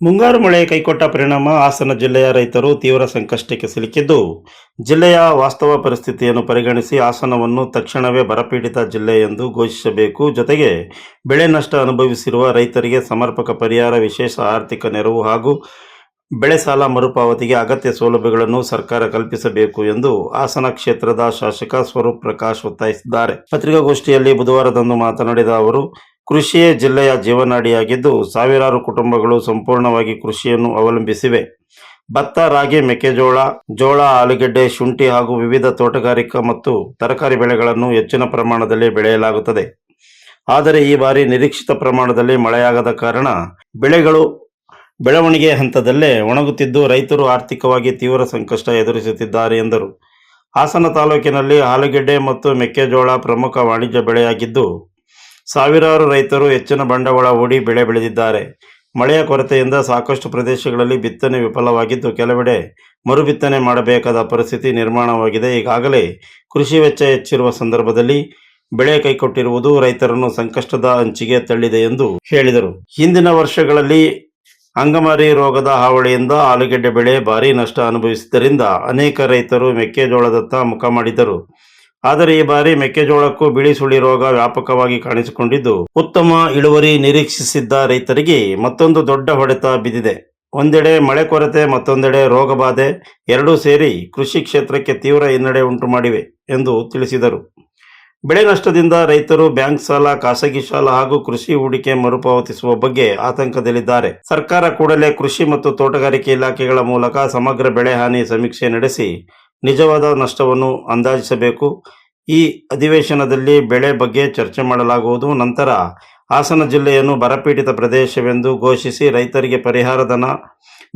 ಮುಂಗಾರು ಮಳೆ ಕೈಕೊಟ್ಟ ಪರಿಣಾಮ ಹಾಸನ ಜಿಲ್ಲೆಯ ರೈತರು ತೀವ್ರ ಸಂಕಷ್ಟಕ್ಕೆ ಸಿಲುಕಿದ್ದು, ಜಿಲ್ಲೆಯ ವಾಸ್ತವ ಪರಿಸ್ಥಿತಿಯನ್ನು ಪರಿಗಣಿಸಿ ಹಾಸನವನ್ನು ತಕ್ಷಣವೇ ಬರಪೀಡಿತ ಜಿಲ್ಲೆ ಎಂದು ಘೋಷಿಸಬೇಕು. ಜೊತೆಗೆ ಬೆಳೆ ನಷ್ಟ ಅನುಭವಿಸಿರುವ ರೈತರಿಗೆ ಸಮರ್ಪಕ ಪರಿಹಾರ, ವಿಶೇಷ ಆರ್ಥಿಕ ನೆರವು ಹಾಗೂ ಬೆಳೆ ಸಾಲ ಮರುಪಾವತಿಗೆ ಅಗತ್ಯ ಸೌಲಭ್ಯಗಳನ್ನು ಸರ್ಕಾರ ಕಲ್ಪಿಸಬೇಕು ಎಂದು ಹಾಸನ ಕ್ಷೇತ್ರದ ಶಾಸಕ ಸ್ವರೂಪ್ ಪ್ರಕಾಶ್ ಒತ್ತಾಯಿಸಿದ್ದಾರೆ. ಪತ್ರಿಕಾಗೋಷ್ಠಿಯಲ್ಲಿ ಬುಧವಾರದಂದು ಮಾತನಾಡಿದ ಅವರು, ಕೃಷಿಯೇ ಜಿಲ್ಲೆಯ ಜೀವನಾಡಿಯಾಗಿದ್ದು, ಸಾವಿರಾರು ಕುಟುಂಬಗಳು ಸಂಪೂರ್ಣವಾಗಿ ಕೃಷಿಯನ್ನು ಅವಲಂಬಿಸಿವೆ. ಭತ್ತ, ರಾಗಿ, ಮೆಕ್ಕೆಜೋಳ, ಜೋಳ, ಆಲೂಗೆಡ್ಡೆ, ಶುಂಠಿ ಹಾಗೂ ವಿವಿಧ ತೋಟಗಾರಿಕಾ ಮತ್ತು ತರಕಾರಿ ಬೆಳೆಗಳನ್ನು ಹೆಚ್ಚಿನ ಪ್ರಮಾಣದಲ್ಲಿ ಬೆಳೆಯಲಾಗುತ್ತದೆ. ಆದರೆ ಈ ಬಾರಿ ನಿರೀಕ್ಷಿತ ಪ್ರಮಾಣದಲ್ಲಿ ಮಳೆಯಾಗದ ಕಾರಣ ಬೆಳೆಗಳು ಬೆಳವಣಿಗೆ ಹಂತದಲ್ಲೇ ಒಣಗುತ್ತಿದ್ದು, ರೈತರು ಆರ್ಥಿಕವಾಗಿ ತೀವ್ರ ಸಂಕಷ್ಟ ಎದುರಿಸುತ್ತಿದ್ದಾರೆ ಎಂದರು. ಹಾಸನ ತಾಲೂಕಿನಲ್ಲಿ ಆಲೂಗೆಡ್ಡೆ ಮತ್ತು ಮೆಕ್ಕೆಜೋಳ ಪ್ರಮುಖ ವಾಣಿಜ್ಯ ಬೆಳೆಯಾಗಿದ್ದು, ಸಾವಿರಾರು ರೈತರು ಹೆಚ್ಚಿನ ಬಂಡವಾಳ ಹೂಡಿ ಬೆಳೆ ಬೆಳೆದಿದ್ದಾರೆ. ಮಳೆಯ ಕೊರತೆಯಿಂದ ಸಾಕಷ್ಟು ಪ್ರದೇಶಗಳಲ್ಲಿ ಬಿತ್ತನೆ ವಿಫಲವಾಗಿದ್ದು, ಕೆಲವೆಡೆ ಮರುಬಿತ್ತನೆ ಮಾಡಬೇಕಾದ ಪರಿಸ್ಥಿತಿ ನಿರ್ಮಾಣವಾಗಿದೆ. ಈಗಾಗಲೇ ಕೃಷಿ ವೆಚ್ಚ ಹೆಚ್ಚಿರುವ ಸಂದರ್ಭದಲ್ಲಿ ಬೆಳೆ ಕೈಕೊಟ್ಟಿರುವುದು ರೈತರನ್ನು ಸಂಕಷ್ಟದ ಅಂಚಿಗೆ ತಳ್ಳಿದೆ ಎಂದು ಹೇಳಿದರು. ಹಿಂದಿನ ವರ್ಷಗಳಲ್ಲಿ ಅಂಗಮಾರಿ ರೋಗದ ಹಾವಳಿಯಿಂದ ಆಲೂಗೆಡ್ಡೆ ಬೆಳೆ ಭಾರೀ ನಷ್ಟ ಅನುಭವಿಸಿದ್ದರಿಂದ ಅನೇಕ ರೈತರು ಮೆಕ್ಕೆಜೋಳದತ್ತ ಮುಖ ಮಾಡಿದ್ದರು. ಆದರೆ ಈ ಬಾರಿ ಮೆಕ್ಕೆಜೋಳಕ್ಕೂ ಬಿಳಿ ಸುಳಿ ರೋಗ ವ್ಯಾಪಕವಾಗಿ ಕಾಣಿಸಿಕೊಂಡಿದ್ದು, ಉತ್ತಮ ಇಳುವರಿ ನಿರೀಕ್ಷಿಸಿದ್ದ ರೈತರಿಗೆ ಮತ್ತೊಂದು ದೊಡ್ಡ ಹೊಡೆತ ಬಿದ್ದಿದೆ. ಒಂದೆಡೆ ಮಳೆ ಕೊರತೆ, ಮತ್ತೊಂದೆಡೆ ರೋಗ ಬಾಧೆ ಎರಡೂ ಸೇರಿ ಕೃಷಿ ಕ್ಷೇತ್ರಕ್ಕೆ ತೀವ್ರ ಹಿನ್ನಡೆ ಉಂಟು ಮಾಡಿವೆ ಎಂದು ತಿಳಿಸಿದರು. ಬೆಳೆ ನಷ್ಟದಿಂದ ರೈತರು ಬ್ಯಾಂಕ್ ಸಾಲ, ಖಾಸಗಿ ಸಾಲ ಹಾಗೂ ಕೃಷಿ ಹೂಡಿಕೆ ಮರುಪಾವತಿಸುವ ಬಗ್ಗೆ ಆತಂಕದಲ್ಲಿದ್ದಾರೆ. ಸರ್ಕಾರ ಕೂಡಲೇ ಕೃಷಿ ಮತ್ತು ತೋಟಗಾರಿಕೆ ಇಲಾಖೆಗಳ ಮೂಲಕ ಸಮಗ್ರ ಬೆಳೆ ಹಾನಿ ಸಮೀಕ್ಷೆ ನಡೆಸಿ ನಿಜವಾದ ನಷ್ಟವನ್ನು ಅಂದಾಜಿಸಬೇಕು. ಈ ಅಧಿವೇಶನದಲ್ಲಿ ಬೆಳೆ ಬಗ್ಗೆ ಚರ್ಚೆ ಮಾಡಲಾಗುವುದು. ನಂತರ ಹಾಸನ ಜಿಲ್ಲೆಯನ್ನು ಬರಪೀಡಿತ ಪ್ರದೇಶವೆಂದು ಘೋಷಿಸಿ ರೈತರಿಗೆ ಪರಿಹಾರಧನ,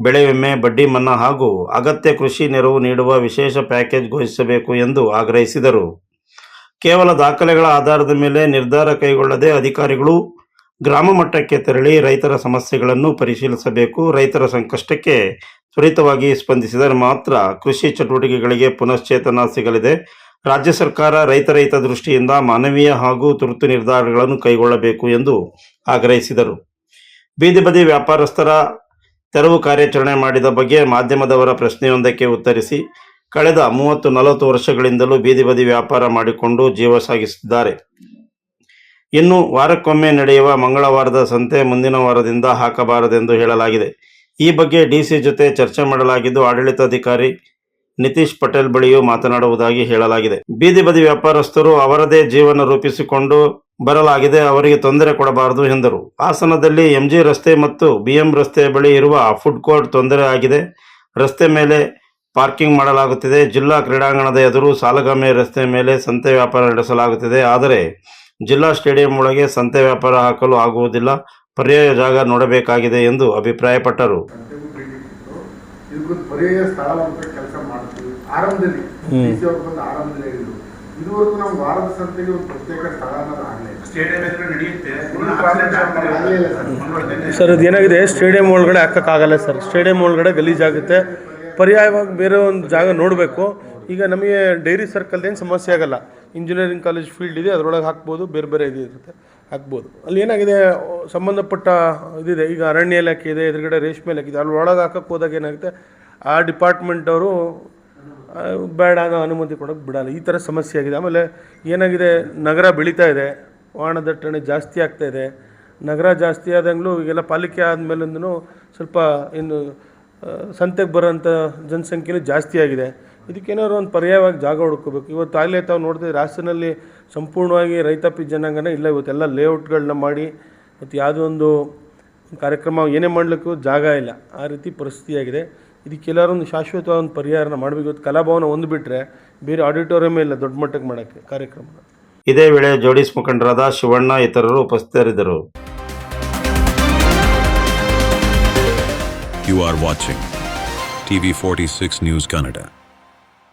ಬೆಳೆ ವಿಮೆ, ಬಡ್ಡಿ ಮನ್ನಾ ಹಾಗೂ ಅಗತ್ಯ ಕೃಷಿ ನೆರವು ನೀಡುವ ವಿಶೇಷ ಪ್ಯಾಕೇಜ್ ಘೋಷಿಸಬೇಕು ಎಂದು ಆಗ್ರಹಿಸಿದರು. ಕೇವಲ ದಾಖಲೆಗಳ ಆಧಾರದ ಮೇಲೆ ನಿರ್ಧಾರ ಕೈಗೊಳ್ಳದೆ ಅಧಿಕಾರಿಗಳು ಗ್ರಾಮ ಮಟ್ಟಕ್ಕೆ ತೆರಳಿ ರೈತರ ಸಮಸ್ಯೆಗಳನ್ನು ಪರಿಶೀಲಿಸಬೇಕು. ರೈತರ ಸಂಕಷ್ಟಕ್ಕೆ ತ್ವರಿತವಾಗಿ ಸ್ಪಂದಿಸಿದರೆ ಮಾತ್ರ ಕೃಷಿ ಚಟುವಟಿಕೆಗಳಿಗೆ ಪುನಶ್ಚೇತನ ಸಿಗಲಿದೆ. ರಾಜ್ಯ ಸರ್ಕಾರ ರೈತರ ಹಿತದೃಷ್ಟಿಯಿಂದ ಮಾನವೀಯ ಹಾಗೂ ತುರ್ತು ನಿರ್ಧಾರಗಳನ್ನು ಕೈಗೊಳ್ಳಬೇಕು ಎಂದು ಆಗ್ರಹಿಸಿದರು. ಬೀದಿ ಬದಿ ವ್ಯಾಪಾರಸ್ಥರ ತೆರವು ಕಾರ್ಯಾಚರಣೆ ಮಾಡಿದ ಬಗ್ಗೆ ಮಾಧ್ಯಮದವರ ಪ್ರಶ್ನೆಯೊಂದಕ್ಕೆ ಉತ್ತರಿಸಿ, ಕಳೆದ 30-40 ವರ್ಷಗಳಿಂದಲೂ ಬೀದಿ ಬದಿ ವ್ಯಾಪಾರ ಮಾಡಿಕೊಂಡು ಜೀವ ಸಾಗಿಸುತ್ತಿದ್ದಾರೆ. ಇನ್ನು ವಾರಕ್ಕೊಮ್ಮೆ ನಡೆಯುವ ಮಂಗಳವಾರದ ಸಂತೆ ಮುಂದಿನ ವಾರದಿಂದ ಹಾಕಬಾರದೆಂದು ಹೇಳಲಾಗಿದೆ. ಈ ಬಗ್ಗೆ ಡಿಸಿ ಜೊತೆ ಚರ್ಚೆ ಮಾಡಲಾಗಿದ್ದು, ಆಡಳಿತಾಧಿಕಾರಿ ನಿತೀಶ್ ಪಟೇಲ್ ಬಳಿಯೂ ಮಾತನಾಡುವುದಾಗಿ ಹೇಳಲಾಗಿದೆ. ಬೀದಿ ಬದಿ ವ್ಯಾಪಾರಸ್ಥರು ಅವರದೇ ಜೀವನ ರೂಪಿಸಿಕೊಂಡು ಬರಲಾಗಿದೆ, ಅವರಿಗೆ ತೊಂದರೆ ಕೊಡಬಾರದು ಎಂದರು. ಹಾಸನದಲ್ಲಿ ಎಂಜಿ ರಸ್ತೆ ಮತ್ತು ಬಿಎಂ ರಸ್ತೆ ಬಳಿ ಇರುವ ಫುಡ್ ಕೋರ್ಟ್ ತೊಂದರೆ ಆಗಿದೆ. ರಸ್ತೆ ಮೇಲೆ ಪಾರ್ಕಿಂಗ್ ಮಾಡಲಾಗುತ್ತಿದೆ. ಜಿಲ್ಲಾ ಕ್ರೀಡಾಂಗಣದ ಎದುರು ಸಾಲಗಾಮೆ ರಸ್ತೆ ಮೇಲೆ ಸಂತೆ ವ್ಯಾಪಾರ ನಡೆಸಲಾಗುತ್ತಿದೆ. ಆದರೆ ಜಿಲ್ಲಾ ಸ್ಟೇಡಿಯಂ ಒಳಗೆ ಸಂತೆ ವ್ಯಾಪಾರ ಹಾಕಲು ಆಗುವುದಿಲ್ಲ. ಪರ್ಯಾಯ ಜಾಗ ನೋಡಬೇಕಾಗಿದೆ ಎಂದು ಅಭಿಪ್ರಾಯಪಟ್ಟರು. ಪರ್ಯಾಯ ಸ್ಥಳ ಅಂತ ಕೆಲಸ ಮಾಡ್ತೀವಿ. ಆರಂಭದಲ್ಲಿ ಇದುವರೆಗೂ ನಾವು ವಾರದ ಸಂತೆಗೆ ಒಂದು ಪ್ರತ್ಯೇಕ ಸ್ಥಳ ಸರ್, ಅದೇನಾಗಿದೆ, ಸ್ಟೇಡಿಯಂ ಒಳಗಡೆ ಹಾಕೋಕ್ಕಾಗಲ್ಲ ಸರ್. ಸ್ಟೇಡಿಯಂ ಒಳಗಡೆ ಗಲೀಜಾಗುತ್ತೆ. ಪರ್ಯಾಯವಾಗಿ ಬೇರೆ ಒಂದು ಜಾಗ ನೋಡಬೇಕು. ಈಗ ನಮಗೆ ಡೈರಿ ಸರ್ಕಲ್ದೇನು ಸಮಸ್ಯೆ ಆಗಲ್ಲ. ಇಂಜಿನಿಯರಿಂಗ್ ಕಾಲೇಜ್ ಫೀಲ್ಡ್ ಇದೆ, ಅದರೊಳಗೆ ಹಾಕ್ಬೋದು. ಬೇರೆ ಬೇರೆ ಇರುತ್ತೆ, ಹಾಕ್ಬೋದು. ಅಲ್ಲಿ ಏನಾಗಿದೆ, ಸಂಬಂಧಪಟ್ಟ ಇದಿದೆ. ಈಗ ಅರಣ್ಯ ಇಲಾಖೆ ಇದೆ, ಎದುರುಗಡೆ ರೇಷ್ಮೆ ಇಲಾಖೆ ಇದೆ. ಅಲ್ಲಿ ಒಳಗೆ ಹಾಕಕ್ಕೆ ಹೋದಾಗ ಏನಾಗುತ್ತೆ, ಆ ಡಿಪಾರ್ಟ್ಮೆಂಟ್ ಅವರು ಬೇಡ ಅನ್ನೋ ಅನುಮತಿ ಕೊಡೋಕ್ಕೆ ಬಿಡಲ್ಲ. ಈ ಥರ ಸಮಸ್ಯೆ ಆಗಿದೆ. ಆಮೇಲೆ ಏನಾಗಿದೆ, ನಗರ ಬೆಳೀತಾ ಇದೆ, ವಾಹನ ದಟ್ಟಣೆ ಜಾಸ್ತಿ ಆಗ್ತಾಯಿದೆ. ನಗರ ಜಾಸ್ತಿ ಆದಂಗಲೂ ಈಗೆಲ್ಲ ಪಾಲಿಕೆ ಆದಮೇಲಿಂದನೂ ಸ್ವಲ್ಪ ಇನ್ನು ಸಂತೆಗೆ ಬರೋಂಥ ಜನಸಂಖ್ಯೆನೂ ಜಾಸ್ತಿ ಆಗಿದೆ. ಇದಕ್ಕೇನಾದ್ರು ಒಂದು ಪರ್ಯಾಯವಾಗಿ ಜಾಗ ಹುಡ್ಕೋಬೇಕು. ಇವತ್ತಾಗಲೇ ತಾವು ನೋಡ್ತಿದ್ರೆ ಹಾಸನಲ್ಲಿ ಸಂಪೂರ್ಣವಾಗಿ ರೈತಾಪಿ ಜನಾಂಗನೇ ಇಲ್ಲ. ಇವತ್ತೆಲ್ಲ ಲೇಔಟ್ಗಳನ್ನ ಮಾಡಿ ಮತ್ತು ಯಾವುದೋ ಒಂದು ಕಾರ್ಯಕ್ರಮ ಏನೇ ಮಾಡಲಿಕ್ಕೂ ಜಾಗ ಇಲ್ಲ. ಆ ರೀತಿ ಪರಿಸ್ಥಿತಿಯಾಗಿದೆ. ಇದಕ್ಕೆಲ್ಲರೂ ಒಂದು ಶಾಶ್ವತವಾದ ಒಂದು ಪರಿಹಾರನ ಮಾಡಬೇಕು. ಇವತ್ತು ಕಲಾಭವನ ಒಂದು ಬಿಟ್ಟರೆ ಬೇರೆ ಆಡಿಟೋರಿಯಮೇ ಇಲ್ಲ ದೊಡ್ಡ ಮಟ್ಟಕ್ಕೆ ಮಾಡೋಕ್ಕೆ ಕಾರ್ಯಕ್ರಮ. ಇದೇ ವೇಳೆ ಜೋಡಿಸ್ ಮುಖಂಡರಾದ ಶಿವಣ್ಣ ಇತರರು ಉಪಸ್ಥಿತರಿದ್ದರು. You are watching TV 46 News Kannada.